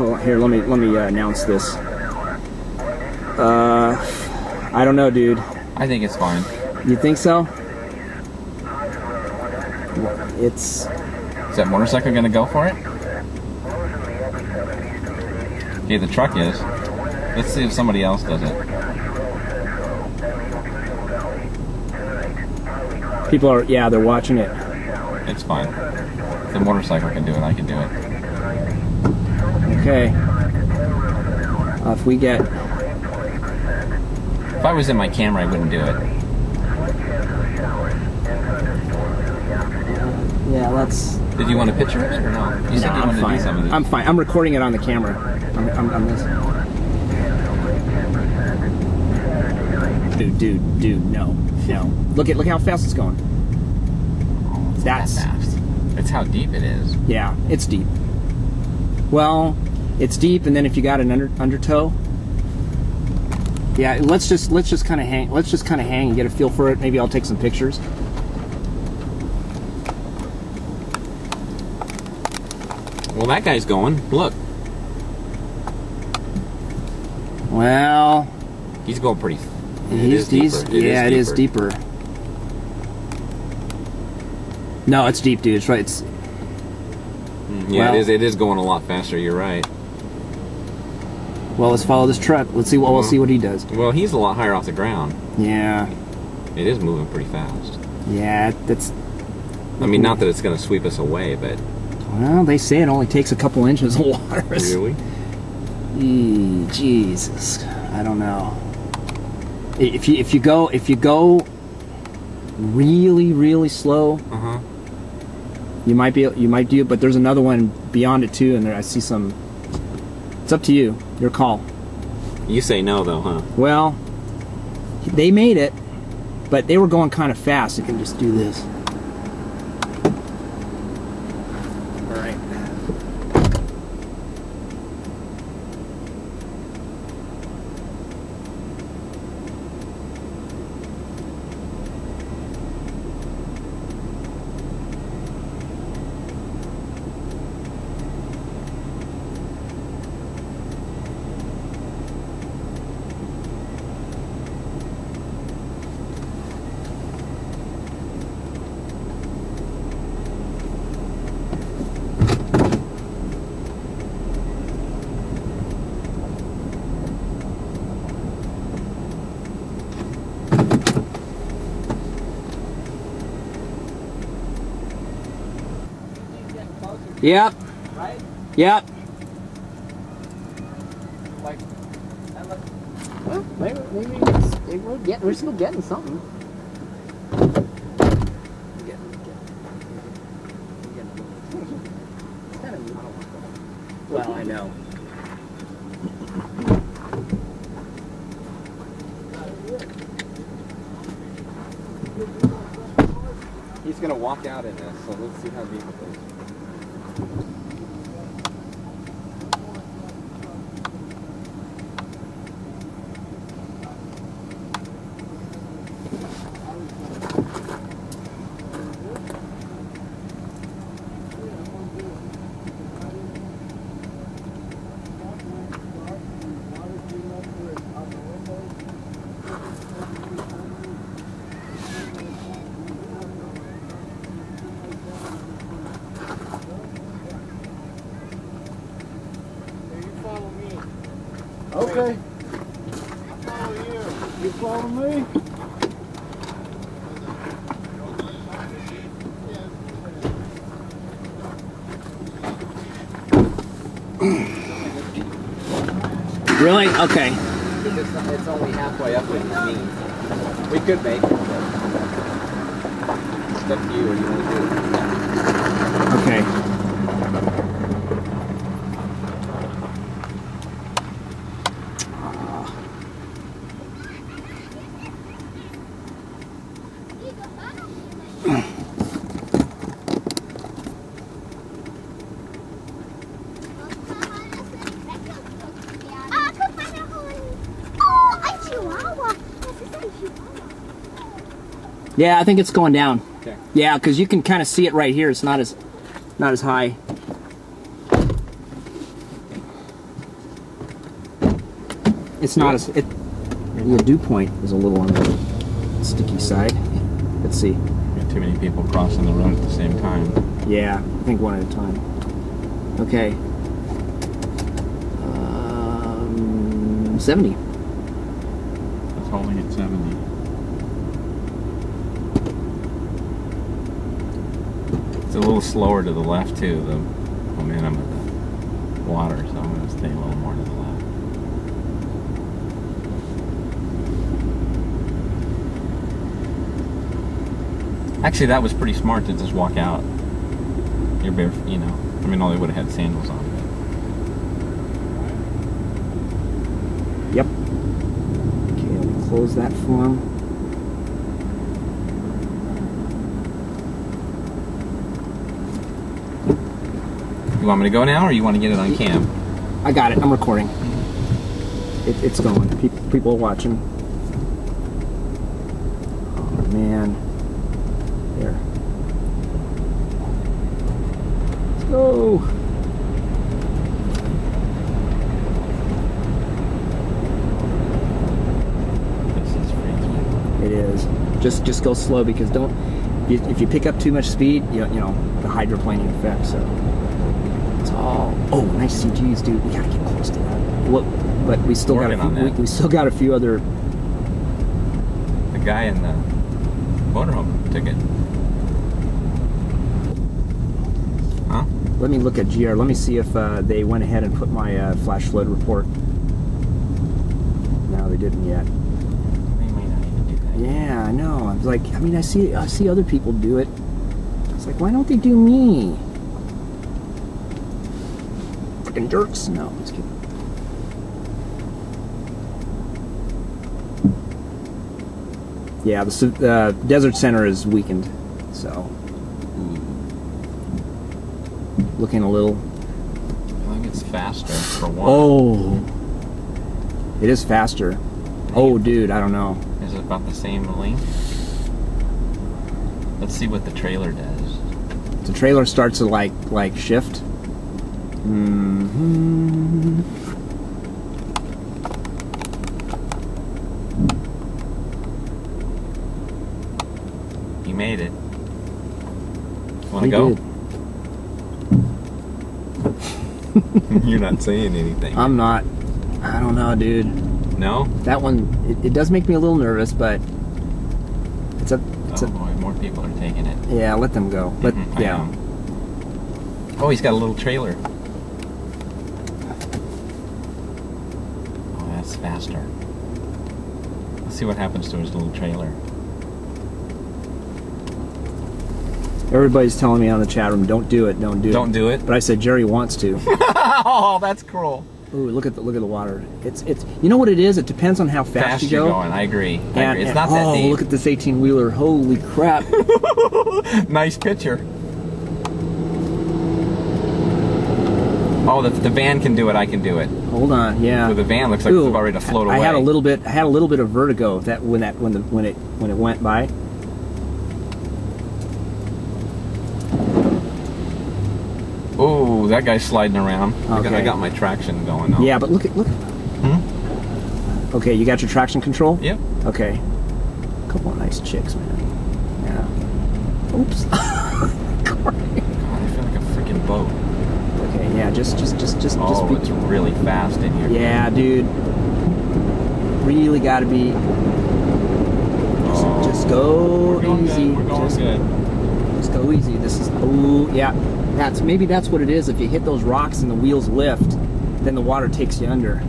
Well, here, let me announce this. I don't know, dude. I think it's fine. You think so? It's... Is that motorcycle gonna go for it? Okay, the truck is. Let's see if somebody else does it. People are, yeah, they're watching it. It's fine. If the motorcycle can do it, I can do it. Okay. If we get... If I was in my camera, I wouldn't do it. Yeah, let's... Did you want a picture of it or no? You said you wanted to do some of it. I'm fine. I'm recording it on the camera. I'm listening. Dude, no. Look how fast it's going. That's fast. It's how deep it is. Yeah, it's deep. Well, it's deep, and then if you got an undertow, yeah. Let's just kind of hang. Let's just kind of hang and get a feel for it. Maybe I'll take some pictures. Well, that guy's going. Look. Well, he's going pretty. It is deeper. No, it's deep, dude. It's right. It's yeah, well, it is going a lot faster. You're right. Well, let's follow this truck. Let's see what we'll see what he does. Well, he's a lot higher off the ground. Yeah. It is moving pretty fast. Yeah, that's. I mean, not that it's going to sweep us away, but. Well, they say it only takes a couple inches of water. Really? Jesus, I don't know. If you go really slow, you might do it. But there's another one beyond it too, and there I see some. It's up to you. Your call. You say no, though, huh? Well, they made it, but they were going kind of fast. You can just do this. All right. Yep. Right? Yep. Like, well, maybe we're still getting something. Well, I know. He's going to walk out in this, so let's see how deep it is. okay. I'll follow you. You follow me? Really? Okay. It's only halfway up with his knee. We could make it, but it's up to you what you want to do. Okay. Yeah, I think it's going down. Okay. Yeah, because you can kind of see it right here. It's not as high. It's not as the dew point is a little on the sticky side. Let's see. Got too many people crossing the road at the same time. Yeah, I think one at a time. Okay. 70. That's holding at 70. It's a little slower to the left too, the momentum of the water, so I'm going to stay a little more to the left. Actually, that was pretty smart to just walk out. You're barefoot, you know. I mean, all they would have had sandals on. Yep. Okay, let me close that form. You want me to go now, or you want to get it on cam? I got it. I'm recording. It's going. People are watching. Oh, man. There. Let's go. This is freaky. It is. Just go slow, because if you pick up too much speed, you know the hydroplaning effect. So it's all. Oh, nice CGs, dude. We gotta get close to that. Look, but we still got we still got a few other. The guy in the motorhome took it. Huh? Let me look at GR. Let me see if they went ahead and put my flash flood report. No, they didn't yet. They may not even do that. Yeah, I know. I was like, I mean, I see other people do it. It's like, why don't they do me? Freaking jerks. No, I'm just kidding. Yeah, the desert center is weakened, so looking a little. I think it's faster for one. Oh, it is faster. Oh, dude, I don't know. Is it about the same length? Let's see what the trailer does. The trailer starts to like shift. Mm-hmm. You made it. Want to go? You're not saying anything. I'm not. I don't know, dude. No? That one, it does make me a little nervous, but it's a. Boy, more people are taking it. Yeah, let them go. But yeah. Oh, he's got a little trailer. Oh, that's faster. Let's see what happens to his little trailer. Everybody's telling me on the chat room, don't do it, don't do it. Don't do it? But I said Gerry wants to. Oh, that's cruel. Ooh, look at the water. It's you know what it is? It depends on how fast you go. You're going. I agree. It's not that deep. Oh, look at this 18-wheeler. Holy crap. Nice picture. Oh, the van can do it. I can do it. Hold on, yeah. So the van looks like it's about ready to float away. I had a little bit of vertigo when it went by. Oh, that guy's sliding around. Okay. I got my traction going on. Yeah, but look. Hmm? Okay, you got your traction control? Yep. Okay. A couple of nice chicks, man. Yeah. Oops. God, I feel like a freaking boat. Okay, yeah, just Oh, it's really fast in here. Yeah, dude. Really gotta be. Just go easy. We're going good. Just go easy. This is. Oh, yeah. Maybe that's what it is. If you hit those rocks and the wheels lift, then the water takes you under.